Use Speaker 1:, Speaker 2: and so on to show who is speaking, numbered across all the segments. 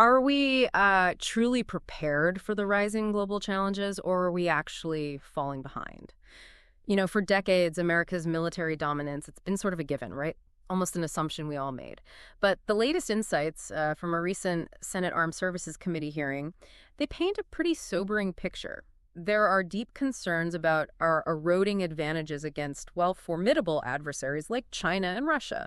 Speaker 1: Are we truly prepared for the rising global challenges, or are we actually falling behind? For decades, America's military dominance, it's been sort of a given, right? Almost an assumption we all made. But the latest insights from a recent Senate Armed Services Committee hearing, they paint a pretty sobering picture. There are deep concerns about our eroding advantages against, well, formidable adversaries like China and Russia.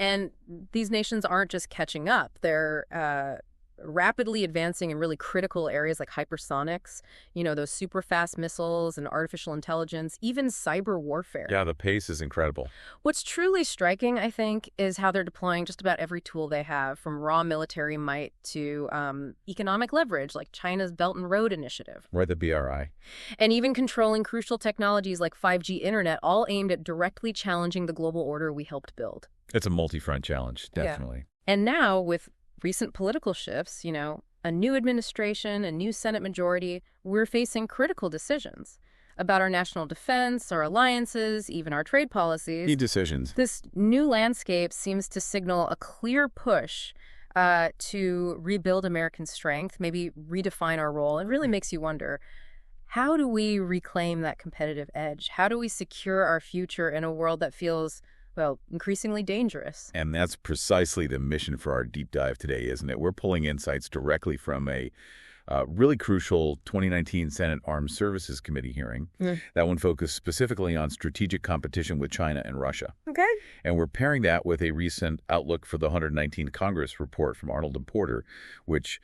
Speaker 1: And these nations aren't just catching up. They're rapidly advancing in really critical areas like hypersonics, those super fast missiles and artificial intelligence, even cyber warfare.
Speaker 2: Yeah, the pace is incredible.
Speaker 1: What's truly striking, I think, is how they're deploying just about every tool they have, from raw military might to economic leverage, like China's Belt and Road Initiative.
Speaker 2: Right, the BRI.
Speaker 1: And even controlling crucial technologies like 5G internet, all aimed at directly challenging the global order we helped build.
Speaker 2: It's a multi-front challenge, definitely.
Speaker 1: Yeah. And now, with recent political shifts, a new administration, a new Senate majority, we're facing critical decisions about our national defense, our alliances, even our trade policies.
Speaker 2: Key decisions.
Speaker 1: This new landscape seems to signal a clear push to rebuild American strength, maybe redefine our role. It really makes you wonder, how do we reclaim that competitive edge? How do we secure our future in a world that feels, well, increasingly dangerous?
Speaker 2: And that's precisely the mission for our deep dive today, isn't it? We're pulling insights directly from a really crucial 2019 Senate Armed Services Committee hearing. That one focused specifically on strategic competition with China and Russia.
Speaker 1: Okay.
Speaker 2: And we're pairing that with a recent outlook for the 119 Congress report from Arnold and Porter, which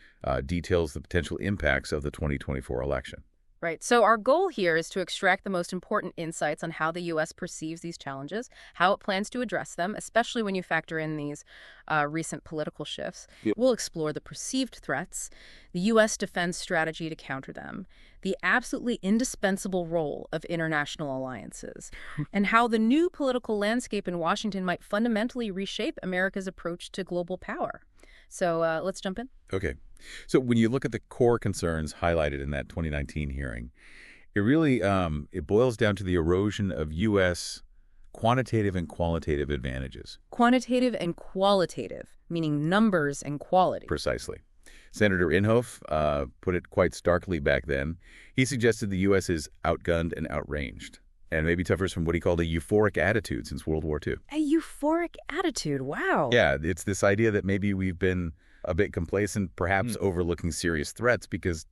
Speaker 2: details the potential impacts of the 2024 election.
Speaker 1: Right. So our goal here is to extract the most important insights on how the U.S. perceives these challenges, how it plans to address them, especially when you factor in these recent political shifts. We'll explore the perceived threats, the U.S. defense strategy to counter them, the absolutely indispensable role of international alliances, and how the new political landscape in Washington might fundamentally reshape America's approach to global power. So let's jump in.
Speaker 2: Okay. So when you look at the core concerns highlighted in that 2019 hearing, it really it boils down to the erosion of U.S. quantitative and qualitative advantages.
Speaker 1: Quantitative and qualitative, meaning numbers and quality.
Speaker 2: Precisely. Senator Inhofe put it quite starkly back then. He suggested the U.S. is outgunned and outranged, and maybe suffers from what he called a euphoric attitude since World War II.
Speaker 1: A euphoric attitude, wow.
Speaker 2: Yeah, it's this idea that maybe we've been a bit complacent, perhaps overlooking serious threats because,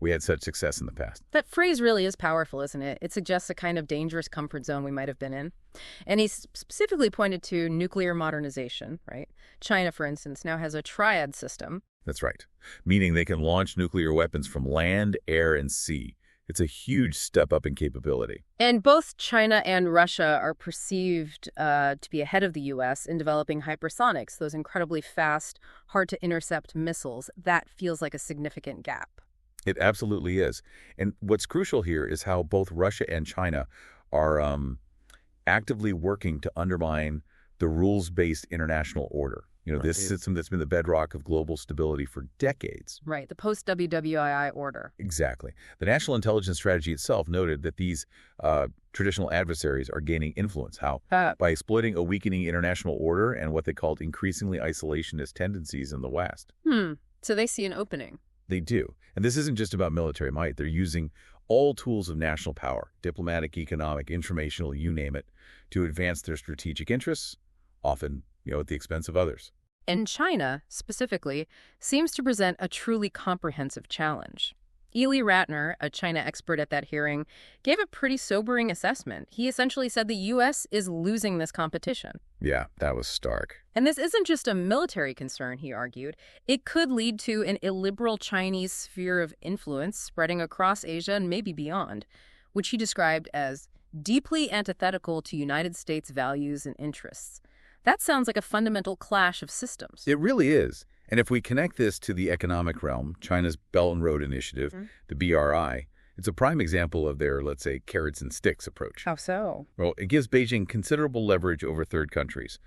Speaker 2: we had such success in the past.
Speaker 1: That phrase really is powerful, isn't it? It suggests a kind of dangerous comfort zone we might have been in. And he specifically pointed to nuclear modernization, right? China, for instance, now has a triad system.
Speaker 2: That's right, meaning they can launch nuclear weapons from land, air, and sea. It's a huge step up in capability.
Speaker 1: And both China and Russia are perceived to be ahead of the U.S. in developing hypersonics, those incredibly fast, hard-to-intercept missiles. That feels like a significant gap.
Speaker 2: It absolutely is. And what's crucial here is how both Russia and China are actively working to undermine the rules-based international order. This system that's been the bedrock of global stability for decades.
Speaker 1: Right, the post-WWII order.
Speaker 2: Exactly. The National Intelligence Strategy itself noted that these traditional adversaries are gaining influence. How? By exploiting a weakening international order and what they called increasingly isolationist tendencies in the West.
Speaker 1: So they see an opening.
Speaker 2: They do. And this isn't just about military might. They're using all tools of national power, diplomatic, economic, informational, you name it, to advance their strategic interests, often, at the expense of others.
Speaker 1: And China, specifically, seems to present a truly comprehensive challenge. Ely Ratner, a China expert at that hearing, gave a pretty sobering assessment. He essentially said the U.S. is losing this competition.
Speaker 2: Yeah, that was stark.
Speaker 1: And this isn't just a military concern, he argued. It could lead to an illiberal Chinese sphere of influence spreading across Asia and maybe beyond, which he described as deeply antithetical to United States values and interests. That sounds like a fundamental clash of systems.
Speaker 2: It really is. And if we connect this to the economic realm, China's Belt and Road Initiative, the BRI, it's a prime example of their, let's say, carrots and sticks approach.
Speaker 1: How so?
Speaker 2: Well, it gives Beijing considerable leverage over third countries,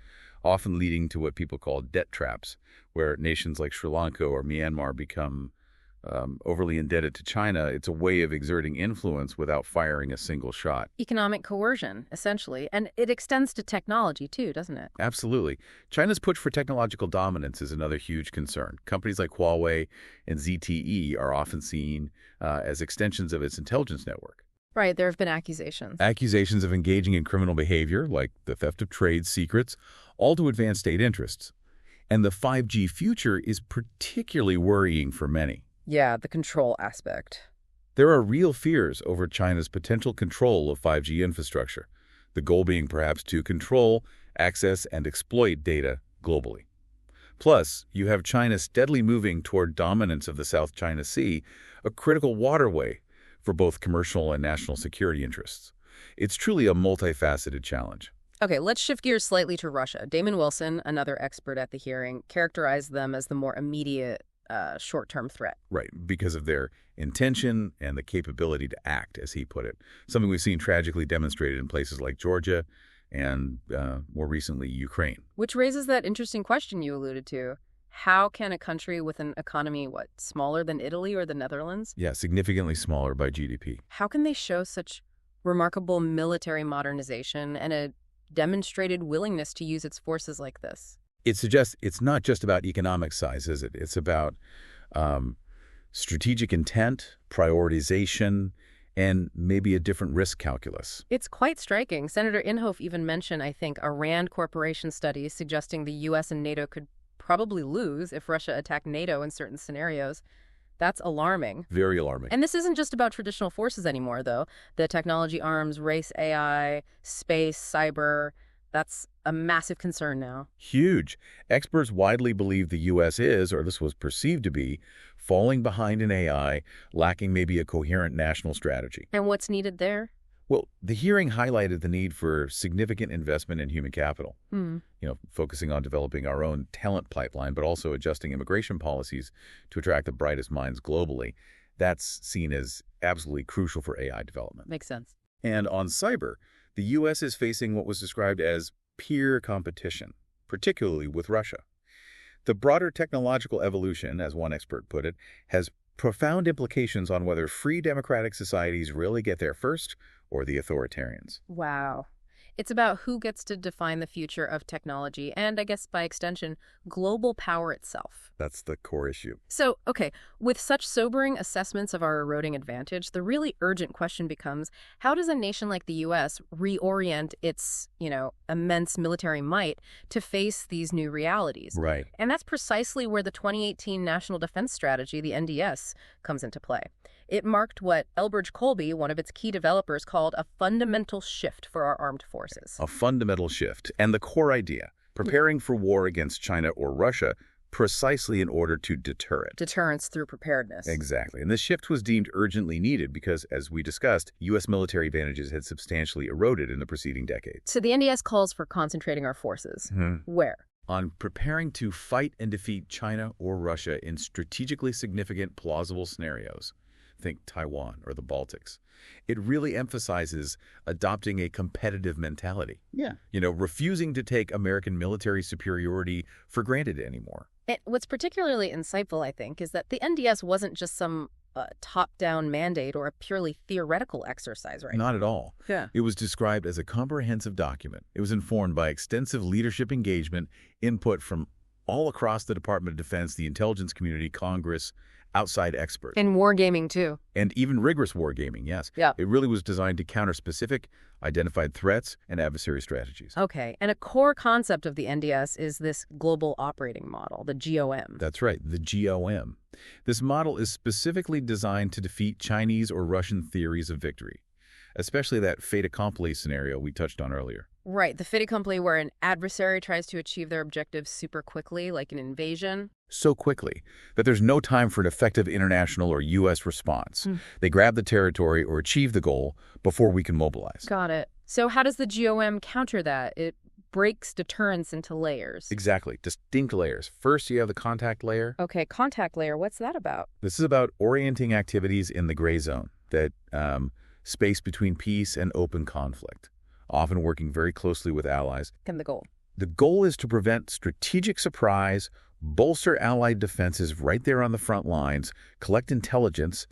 Speaker 2: often leading to what people call debt traps, where nations like Sri Lanka or Myanmar become overly indebted to China, it's a way of exerting influence without firing a single shot.
Speaker 1: Economic coercion, essentially. And it extends to technology, too, doesn't it?
Speaker 2: Absolutely. China's push for technological dominance is another huge concern. Companies like Huawei and ZTE are often seen as extensions of its intelligence network.
Speaker 1: Right, there have been accusations.
Speaker 2: Accusations of engaging in criminal behavior, like the theft of trade secrets, all to advance state interests. And the 5G future is particularly worrying for many.
Speaker 1: Yeah, the control aspect.
Speaker 2: There are real fears over China's potential control of 5G infrastructure, the goal being perhaps to control, access, and exploit data globally. Plus, you have China steadily moving toward dominance of the South China Sea, a critical waterway for both commercial and national security interests. It's truly a multifaceted challenge.
Speaker 1: Okay, let's shift gears slightly to Russia. Damon Wilson, another expert at the hearing, characterized them as the more immediate short-term threat.
Speaker 2: Right, because of their intention and the capability to act, as he put it. Something we've seen tragically demonstrated in places like Georgia and, more recently, Ukraine.
Speaker 1: Which raises that interesting question you alluded to. How can a country with an economy, smaller than Italy or the Netherlands?
Speaker 2: Yeah, significantly smaller by GDP.
Speaker 1: How can they show such remarkable military modernization and a demonstrated willingness to use its forces like this?
Speaker 2: It suggests it's not just about economic size, is it? It's about strategic intent, prioritization, and maybe a different risk calculus.
Speaker 1: It's quite striking. Senator Inhofe even mentioned, I think, a RAND Corporation study suggesting the U.S. and NATO could probably lose if Russia attacked NATO in certain scenarios. That's alarming.
Speaker 2: Very alarming.
Speaker 1: And this isn't just about traditional forces anymore, though. The technology arms, race AI, space, cyber, that's a massive concern now.
Speaker 2: Huge. Experts widely believe the U.S. is, or this was perceived to be, falling behind in AI, lacking maybe a coherent national strategy.
Speaker 1: And what's needed there?
Speaker 2: Well, the hearing highlighted the need for significant investment in human capital, focusing on developing our own talent pipeline, but also adjusting immigration policies to attract the brightest minds globally. That's seen as absolutely crucial for AI development.
Speaker 1: Makes sense.
Speaker 2: And on cyber, the U.S. is facing what was described as peer competition, particularly with Russia. The broader technological evolution, as one expert put it, has profound implications on whether free democratic societies really get there first or the authoritarians.
Speaker 1: Wow. It's about who gets to define the future of technology and, I guess by extension, global power itself.
Speaker 2: That's the core issue.
Speaker 1: So, okay, with such sobering assessments of our eroding advantage, the really urgent question becomes, how does a nation like the U.S. reorient its, immense military might to face these new realities?
Speaker 2: Right.
Speaker 1: And that's precisely where the 2018 National Defense Strategy, the NDS, comes into play. It marked what Elbridge Colby, one of its key developers, called a fundamental shift for our armed forces.
Speaker 2: A fundamental shift. And the core idea, preparing for war against China or Russia precisely in order to deter it.
Speaker 1: Deterrence through preparedness.
Speaker 2: Exactly. And this shift was deemed urgently needed because, as we discussed, U.S. military advantages had substantially eroded in the preceding decades.
Speaker 1: So the NDS calls for concentrating our forces. Where?
Speaker 2: On preparing to fight and defeat China or Russia in strategically significant, plausible scenarios. Think Taiwan or the Baltics. It really emphasizes adopting a competitive mentality.
Speaker 1: Yeah.
Speaker 2: Refusing to take American military superiority for granted anymore.
Speaker 1: And what's particularly insightful, I think, is that the NDS wasn't just some top-down mandate or a purely theoretical exercise, right?
Speaker 2: Not at all.
Speaker 1: Yeah.
Speaker 2: It was described as a comprehensive document. It was informed by extensive leadership engagement, input from all across the Department of Defense, the intelligence community, Congress, outside experts.
Speaker 1: And wargaming, too.
Speaker 2: And even rigorous wargaming, yes.
Speaker 1: Yeah.
Speaker 2: It really was designed to counter specific, identified threats and adversary strategies.
Speaker 1: Okay. And a core concept of the NDS is this global operating model, the GOM.
Speaker 2: That's right, the GOM. This model is specifically designed to defeat Chinese or Russian theories of victory, especially that fait accompli scenario we touched on earlier.
Speaker 1: Right, the fait accompli where an adversary tries to achieve their objectives super quickly, like an invasion.
Speaker 2: So quickly that there's no time for an effective international or U.S. response. They grab the territory or achieve the goal before we can mobilize.
Speaker 1: Got it. So how does the GOM counter that? It breaks deterrence into layers.
Speaker 2: Exactly, distinct layers. First, you have the contact layer.
Speaker 1: Okay, contact layer, what's that about?
Speaker 2: This is about orienting activities in the gray zone, that space between peace and open conflict, often working very closely with allies.
Speaker 1: And the goal?
Speaker 2: The goal is to prevent strategic surprise bolster Allied defenses right there on the front lines, collect intelligence,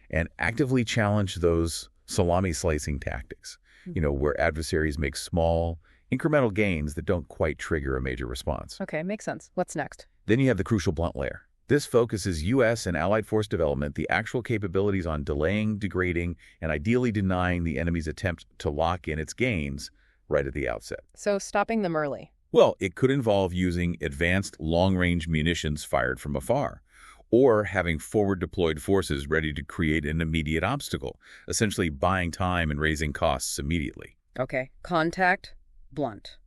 Speaker 2: and actively challenge those salami-slicing tactics, where adversaries make small, incremental gains that don't quite trigger a major response.
Speaker 1: Okay, makes sense. What's next?
Speaker 2: Then you have the crucial blunt layer. This focuses U.S. and Allied force development, the actual capabilities on delaying, degrading, and ideally denying the enemy's attempt to lock in its gains right at the outset.
Speaker 1: So stopping them early.
Speaker 2: Well, it could involve using advanced long-range munitions fired from afar, or having forward-deployed forces ready to create an immediate obstacle, essentially buying time and raising costs immediately.
Speaker 1: Okay, contact, blunt.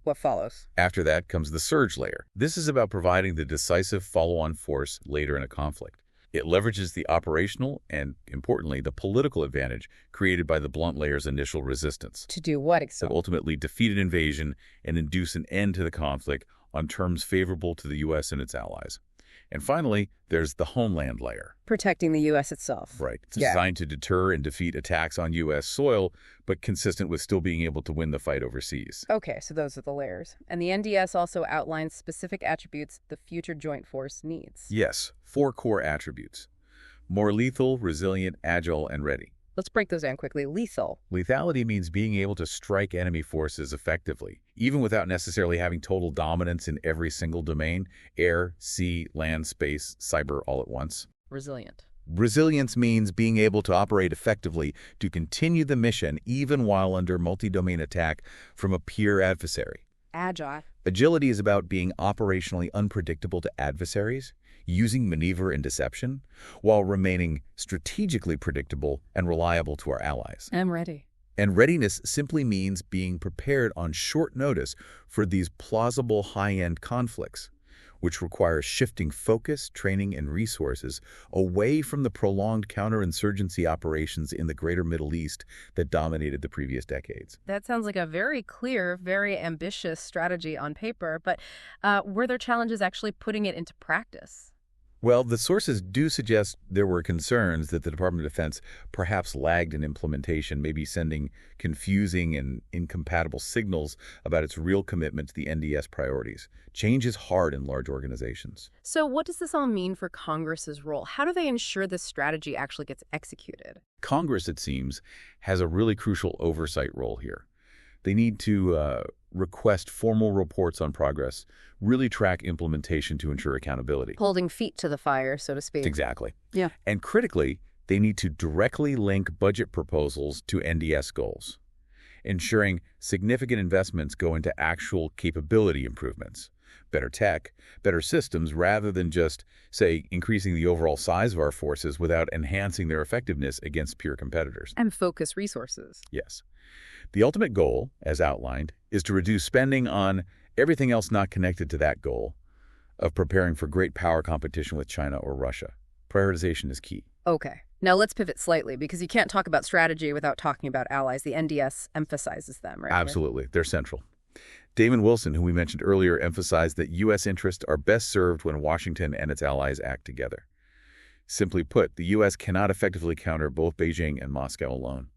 Speaker 1: What follows?
Speaker 2: After that comes the surge layer. This is about providing the decisive follow-on force later in a conflict. It leverages the operational and, importantly, the political advantage created by the blunt layer's initial resistance.
Speaker 1: To do what
Speaker 2: To
Speaker 1: exactly?
Speaker 2: ultimately defeat an invasion and induce an end to the conflict on terms favorable to the U.S. and its allies. And finally, there's the homeland layer.
Speaker 1: Protecting the U.S. itself.
Speaker 2: Right. It's
Speaker 1: Yeah.
Speaker 2: designed to deter and defeat attacks on U.S. soil, but consistent with still being able to win the fight overseas.
Speaker 1: Okay, so those are the layers. And the NDS also outlines specific attributes the future joint force needs.
Speaker 2: Yes, 4 core attributes. More lethal, resilient, agile, and ready.
Speaker 1: Let's break those down quickly. Lethal.
Speaker 2: Lethality means being able to strike enemy forces effectively, even without necessarily having total dominance in every single domain, air, sea, land, space, cyber all at once.
Speaker 1: Resilient.
Speaker 2: Resilience means being able to operate effectively to continue the mission even while under multi-domain attack from a peer adversary.
Speaker 1: Agile.
Speaker 2: Agility is about being operationally unpredictable to adversaries, using maneuver and deception, while remaining strategically predictable and reliable to our allies.
Speaker 1: I'm ready.
Speaker 2: And readiness simply means being prepared on short notice for these plausible high-end conflicts, which requires shifting focus, training, and resources away from the prolonged counterinsurgency operations in the greater Middle East that dominated the previous decades.
Speaker 1: That sounds like a very clear, very ambitious strategy on paper, but were there challenges actually putting it into practice?
Speaker 2: Well, the sources do suggest there were concerns that the Department of Defense perhaps lagged in implementation, maybe sending confusing and incompatible signals about its real commitment to the NDS priorities. Change is hard in large organizations.
Speaker 1: So what does this all mean for Congress's role? How do they ensure this strategy actually gets executed?
Speaker 2: Congress, it seems, has a really crucial oversight role here. They need to request formal reports on progress, really track implementation to ensure accountability.
Speaker 1: Holding feet to the fire, so to speak.
Speaker 2: Exactly.
Speaker 1: Yeah.
Speaker 2: And critically, they need to directly link budget proposals to NDS goals, ensuring significant investments go into actual capability improvements, better tech, better systems, rather than just, say, increasing the overall size of our forces without enhancing their effectiveness against peer competitors.
Speaker 1: And focus resources.
Speaker 2: Yes. The ultimate goal, as outlined, is to reduce spending on everything else not connected to that goal of preparing for great power competition with China or Russia. Prioritization is key.
Speaker 1: Okay. Now let's pivot slightly, because you can't talk about strategy without talking about allies. The NDS emphasizes them, right?
Speaker 2: Absolutely. They're central. Damon Wilson, who we mentioned earlier, emphasized that U.S. interests are best served when Washington and its allies act together. Simply put, the U.S. cannot effectively counter both Beijing and Moscow alone.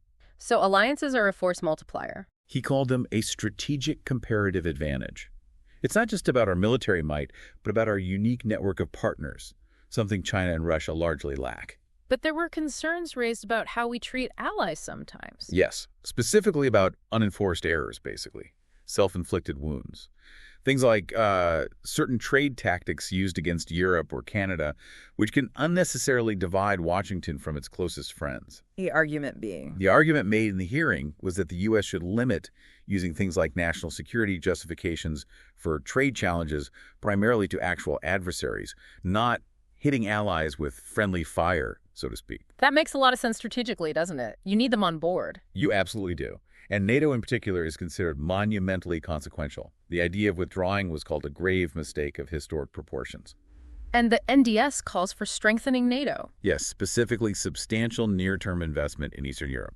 Speaker 1: So alliances are a force multiplier.
Speaker 2: He called them a strategic comparative advantage. It's not just about our military might, but about our unique network of partners, something China and Russia largely lack.
Speaker 3: But there were concerns raised about how we treat allies sometimes.
Speaker 2: Yes, specifically about unenforced errors, basically, self-inflicted wounds. Things like certain trade tactics used against Europe or Canada, which can unnecessarily divide Washington from its closest friends.
Speaker 4: The argument being?
Speaker 2: The argument made in the hearing was that the U.S. should limit using things like national security justifications for trade challenges primarily to actual adversaries, not hitting allies with friendly fire, so to speak.
Speaker 3: That makes a lot of sense strategically, doesn't it? You need them on board.
Speaker 2: You absolutely do. And NATO in particular is considered monumentally consequential. The idea of withdrawing was called a grave mistake of historic proportions.
Speaker 3: And the NDS calls for strengthening NATO.
Speaker 2: Yes, specifically substantial near-term investment in Eastern Europe.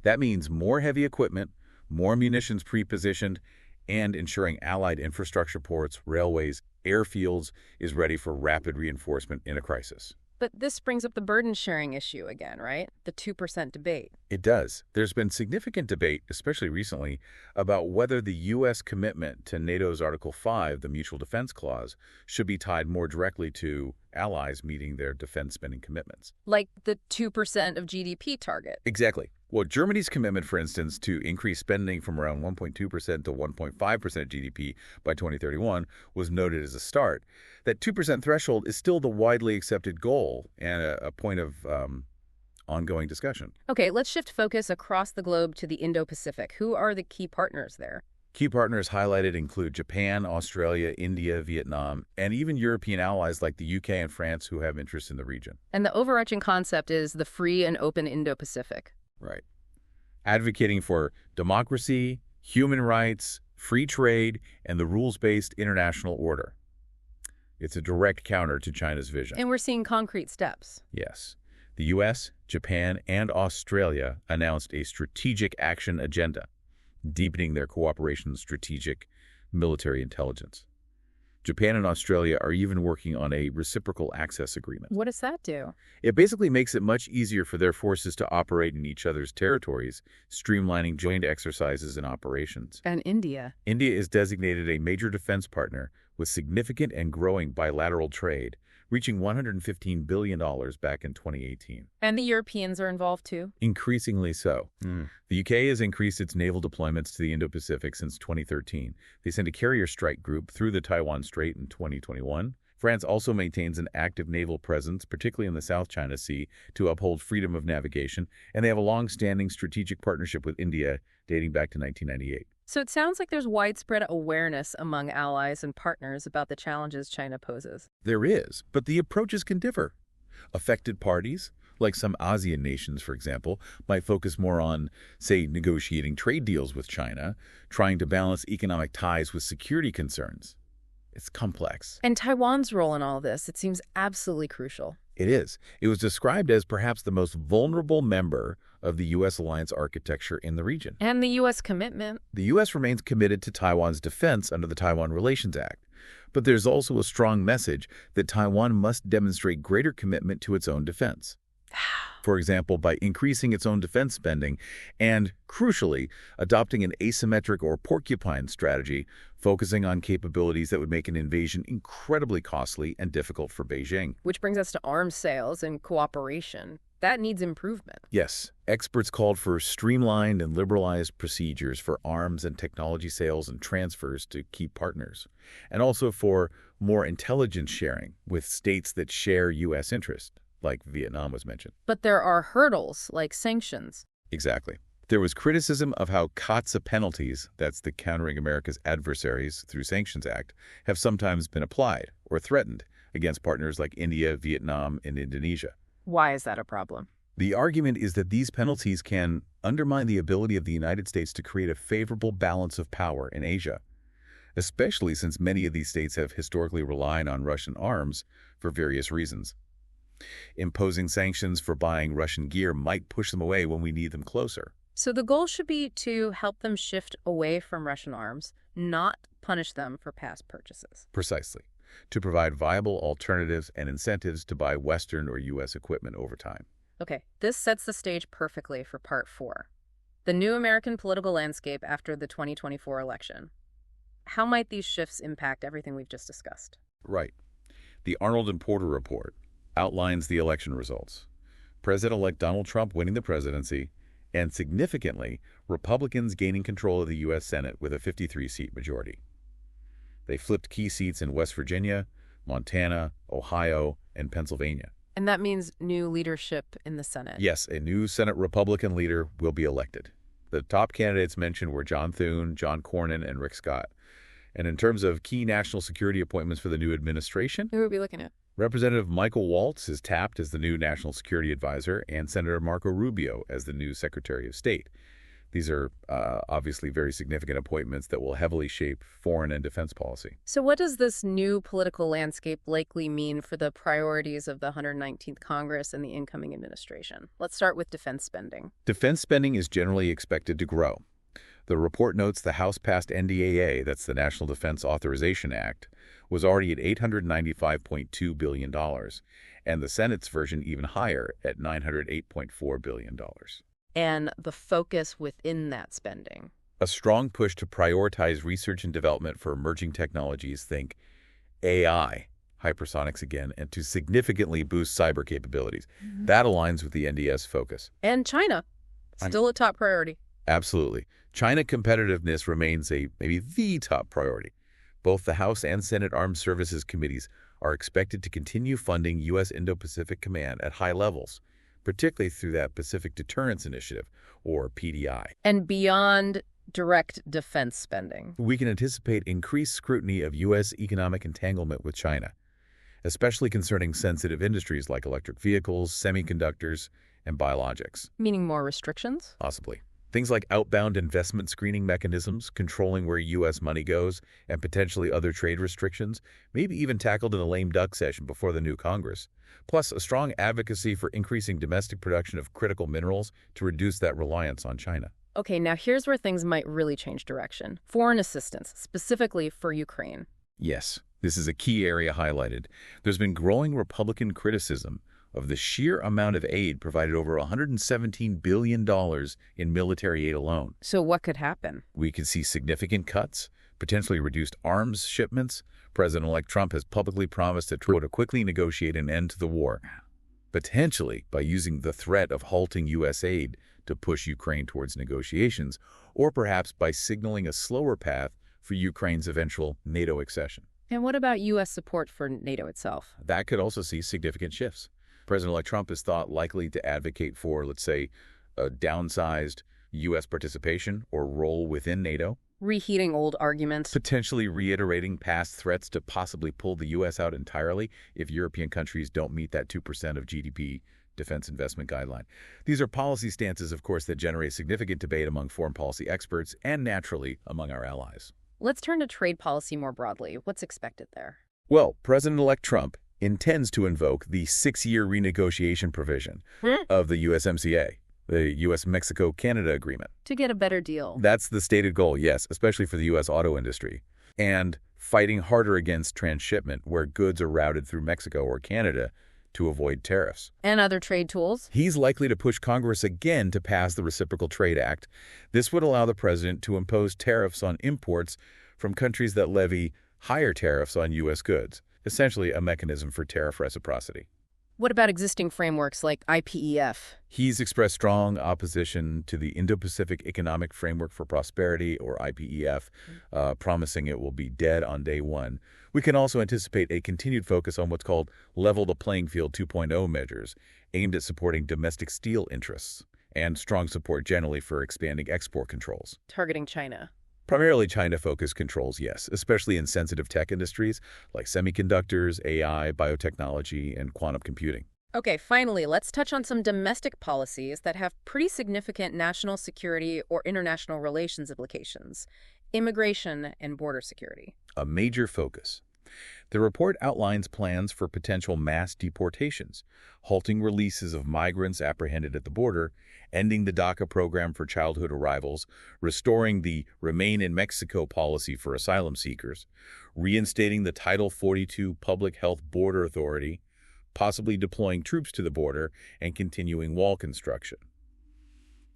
Speaker 2: That means more heavy equipment, more munitions pre-positioned, and ensuring Allied infrastructure ports, railways, airfields is ready for rapid reinforcement in a crisis.
Speaker 1: But this brings up the burden sharing issue again, right? The 2% debate.
Speaker 2: It does. There's been significant debate, especially recently, about whether the U.S. commitment to NATO's Article 5, the Mutual Defense Clause, should be tied more directly to allies meeting their defense spending commitments.
Speaker 1: Like the 2% of GDP target.
Speaker 2: Exactly. Well, Germany's commitment, for instance, to increase spending from around 1.2% to 1.5% of GDP by 2031 was noted as a start. That 2% threshold is still the widely accepted goal and a point of ongoing discussion.
Speaker 1: Okay, let's shift focus across the globe to the Indo-Pacific. Who are the key partners there?
Speaker 2: Key partners highlighted include Japan, Australia, India, Vietnam, and even European allies like the UK and France who have interests in the region.
Speaker 1: And the overarching concept is the free and open Indo-Pacific.
Speaker 2: Right. Advocating for democracy, human rights, free trade, and the rules-based international order. It's a direct counter to China's vision.
Speaker 1: And we're seeing concrete steps.
Speaker 2: Yes. The U.S., Japan, and Australia announced a strategic action agenda, deepening their cooperation in strategic military intelligence. Japan and Australia are even working on a reciprocal access agreement.
Speaker 1: What does that do?
Speaker 2: It basically makes it much easier for their forces to operate in each other's territories, streamlining joint exercises and operations.
Speaker 1: And India?
Speaker 2: India is designated a major defense partner with significant and growing bilateral trade, reaching $115 billion back in 2018.
Speaker 1: And the Europeans are involved too?
Speaker 2: Increasingly so. The UK has increased its naval deployments to the Indo-Pacific since 2013. They sent a carrier strike group through the Taiwan Strait in 2021. France also maintains an active naval presence, particularly in the South China Sea, to uphold freedom of navigation, and they have a long-standing strategic partnership with India dating back to 1998.
Speaker 1: So it sounds like there's widespread awareness among allies and partners about the challenges China poses.
Speaker 2: There is, but the approaches can differ. Affected parties, like some ASEAN nations, for example, might focus more on, say, negotiating trade deals with China, trying to balance economic ties with security concerns. It's complex.
Speaker 1: And Taiwan's role in all this, it seems absolutely crucial.
Speaker 2: It is. It was described as perhaps the most vulnerable member of the U.S. alliance architecture in the region.
Speaker 1: And the U.S. commitment.
Speaker 2: The U.S. remains committed to Taiwan's defense under the Taiwan Relations Act. But there's also a strong message that Taiwan must demonstrate greater commitment to its own defense. For example, by increasing its own defense spending and, crucially, adopting an asymmetric or porcupine strategy, focusing on capabilities that would make an invasion incredibly costly and difficult for Beijing.
Speaker 1: Which brings us to arms sales and cooperation. That needs improvement.
Speaker 2: Yes, experts called for streamlined and liberalized procedures for arms and technology sales and transfers to key partners, and also for more intelligence sharing with states that share U.S. interests, like Vietnam was mentioned.
Speaker 1: But there are hurdles, like sanctions.
Speaker 2: Exactly. There was criticism of how COTSA penalties, that's the Countering America's Adversaries through Sanctions Act, have sometimes been applied or threatened against partners like India, Vietnam, and Indonesia.
Speaker 1: Why is that a problem?
Speaker 2: The argument is that these penalties can undermine the ability of the United States to create a favorable balance of power in Asia, especially since many of these states have historically relied on Russian arms for various reasons. Imposing sanctions for buying Russian gear might push them away when we need them closer.
Speaker 1: So the goal should be to help them shift away from Russian arms, not punish them for past purchases.
Speaker 2: Precisely. To provide viable alternatives and incentives to buy Western or U.S. equipment over time.
Speaker 1: Okay, this sets the stage perfectly for Part 4. The new American political landscape after the 2024 election. How might these shifts impact everything we've just discussed?
Speaker 2: Right. The Arnold and Porter report outlines the election results. President-elect Donald Trump winning the presidency, and significantly, Republicans gaining control of the U.S. Senate with a 53-seat majority. They flipped key seats in West Virginia, Montana, Ohio, and Pennsylvania.
Speaker 1: And that means new leadership in the Senate.
Speaker 2: Yes, a new Senate Republican leader will be elected. The top candidates mentioned were John Thune, John Cornyn, and Rick Scott. And in terms of key national security appointments for the new administration,
Speaker 1: Who are we looking at?
Speaker 2: Representative Michael Waltz is tapped as the new National Security Advisor and Senator Marco Rubio as the new Secretary of State. These are obviously very significant appointments that will heavily shape foreign and defense policy.
Speaker 1: So what does this new political landscape likely mean for the priorities of the 119th Congress and the incoming administration? Let's start with defense spending.
Speaker 2: Defense spending is generally expected to grow. The report notes the House-passed NDAA, that's the National Defense Authorization Act, was already at $895.2 billion, and the Senate's version even higher at $908.4 billion.
Speaker 1: And the focus within that spending.
Speaker 2: A strong push to prioritize research and development for emerging technologies, think AI, hypersonics again, and to significantly boost cyber capabilities. That aligns with the NDS focus.
Speaker 1: And China, still a top priority.
Speaker 2: Absolutely. China competitiveness remains maybe the top priority. Both the House and Senate Armed Services Committees are expected to continue funding U.S. Indo-Pacific Command at high levels, particularly through that Pacific Deterrence Initiative, or PDI.
Speaker 1: And beyond direct defense spending.
Speaker 2: We can anticipate increased scrutiny of U.S. economic entanglement with China, especially concerning sensitive industries like electric vehicles, semiconductors, and biologics.
Speaker 1: Meaning more restrictions?
Speaker 2: Possibly. Things like outbound investment screening mechanisms, controlling where U.S. money goes, and potentially other trade restrictions, maybe even tackled in a lame duck session before the new Congress. Plus, a strong advocacy for increasing domestic production of critical minerals to reduce that reliance on China.
Speaker 1: Okay, now here's where things might really change direction. Foreign assistance, specifically for Ukraine.
Speaker 2: Yes, this is a key area highlighted. There's been growing Republican criticism of the sheer amount of aid provided, over $117 billion in military aid alone.
Speaker 1: So what could happen?
Speaker 2: We could see significant cuts, potentially reduced arms shipments. President-elect Trump has publicly promised to quickly negotiate an end to the war, potentially by using the threat of halting U.S. aid to push Ukraine towards negotiations, or perhaps by signaling a slower path for Ukraine's eventual NATO accession.
Speaker 1: And what about U.S. support for NATO itself?
Speaker 2: That could also see significant shifts. President-elect Trump is thought likely to advocate for, let's say, a downsized U.S. participation or role within NATO.
Speaker 1: Reheating old arguments.
Speaker 2: Potentially reiterating past threats to possibly pull the U.S. out entirely if European countries don't meet that 2% of GDP defense investment guideline. These are policy stances, of course, that generate significant debate among foreign policy experts and, naturally, among our allies.
Speaker 1: Let's turn to trade policy more broadly. What's expected there?
Speaker 2: Well, President-elect Trump intends to invoke the 6-year renegotiation provision of the USMCA, the U.S.-Mexico-Canada agreement.
Speaker 1: To get a better deal.
Speaker 2: That's the stated goal, yes, especially for the U.S. auto industry. And fighting harder against transshipment, where goods are routed through Mexico or Canada to avoid tariffs.
Speaker 1: And other trade tools?
Speaker 2: He's likely to push Congress again to pass the Reciprocal Trade Act. This would allow the president to impose tariffs on imports from countries that levy higher tariffs on U.S. goods, essentially a mechanism for tariff reciprocity.
Speaker 1: What about existing frameworks like IPEF?
Speaker 2: He's expressed strong opposition to the Indo-Pacific Economic Framework for Prosperity, or IPEF, promising it will be dead on day one. We can also anticipate a continued focus on what's called Level the Playing Field 2.0 measures, aimed at supporting domestic steel interests, and strong support generally for expanding export controls.
Speaker 1: Targeting China.
Speaker 2: Primarily China-focused controls, yes, especially in sensitive tech industries like semiconductors, AI, biotechnology, and quantum computing.
Speaker 1: Okay, finally, let's touch on some domestic policies that have pretty significant national security or international relations implications. Immigration and border security.
Speaker 2: A major focus. The report outlines plans for potential mass deportations, halting releases of migrants apprehended at the border, ending the DACA program for childhood arrivals, restoring the Remain in Mexico policy for asylum seekers, reinstating the Title 42 Public Health Border Authority, possibly deploying troops to the border, and continuing wall construction.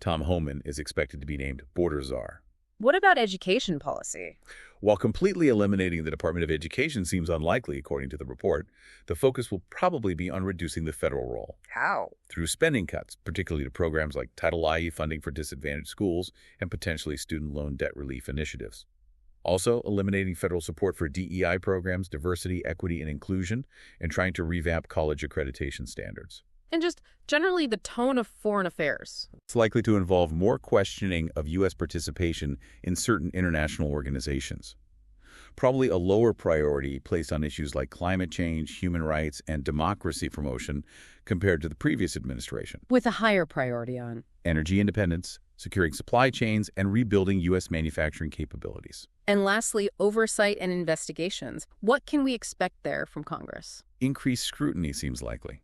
Speaker 2: Tom Homan is expected to be named border czar.
Speaker 1: What about education policy?
Speaker 2: While completely eliminating the Department of Education seems unlikely, according to the report, the focus will probably be on reducing the federal role.
Speaker 1: How?
Speaker 2: Through spending cuts, particularly to programs like Title IE funding for disadvantaged schools and potentially student loan debt relief initiatives. Also, eliminating federal support for DEI programs, diversity, equity, and inclusion, and trying to revamp college accreditation standards.
Speaker 1: And just generally the tone of foreign affairs.
Speaker 2: It's likely to involve more questioning of U.S. participation in certain international organizations. Probably a lower priority placed on issues like climate change, human rights, and democracy promotion compared to the previous administration.
Speaker 1: With a higher priority on
Speaker 2: energy independence, securing supply chains, and rebuilding U.S. manufacturing capabilities.
Speaker 1: And lastly, oversight and investigations. What can we expect there from Congress?
Speaker 2: Increased scrutiny seems likely,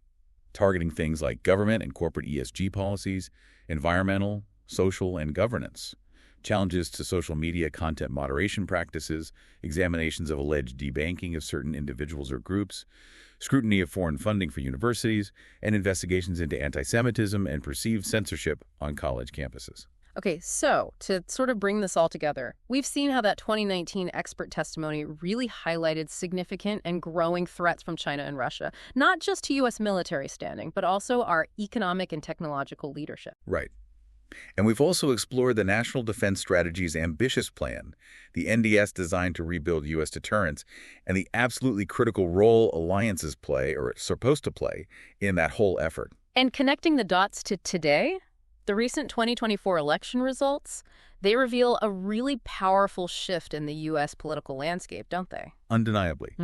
Speaker 2: targeting things like government and corporate ESG policies, environmental, social, and governance, challenges to social media content moderation practices, examinations of alleged debanking of certain individuals or groups, scrutiny of foreign funding for universities, and investigations into anti-Semitism and perceived censorship on college campuses.
Speaker 1: Okay, so to sort of bring this all together, we've seen how that 2019 expert testimony really highlighted significant and growing threats from China and Russia, not just to U.S. military standing, but also our economic and technological leadership.
Speaker 2: Right. And we've also explored the National Defense Strategy's ambitious plan, the NDS designed to rebuild U.S. deterrence, and the absolutely critical role alliances play, or are supposed to play, in that whole effort.
Speaker 1: And connecting the dots to today, the recent 2024 election results, they reveal a really powerful shift in the U.S. political landscape, don't they?
Speaker 2: Undeniably.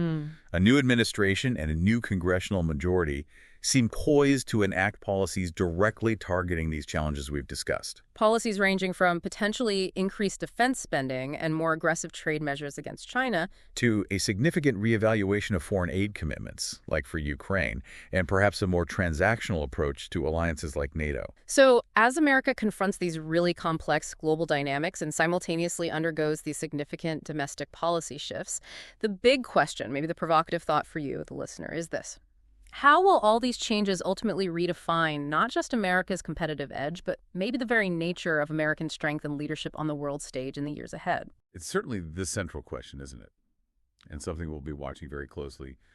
Speaker 2: A new administration and a new congressional majority seem poised to enact policies directly targeting these challenges we've discussed.
Speaker 1: Policies ranging from potentially increased defense spending and more aggressive trade measures against China
Speaker 2: to a significant reevaluation of foreign aid commitments, like for Ukraine, and perhaps a more transactional approach to alliances like NATO.
Speaker 1: So as America confronts these really complex global dynamics and simultaneously undergoes these significant domestic policy shifts, the big question, maybe the provocative thought for you, the listener, is this. How will all these changes ultimately redefine not just America's competitive edge, but maybe the very nature of American strength and leadership on the world stage in the years ahead?
Speaker 2: It's certainly the central question, isn't it? And something we'll be watching very closely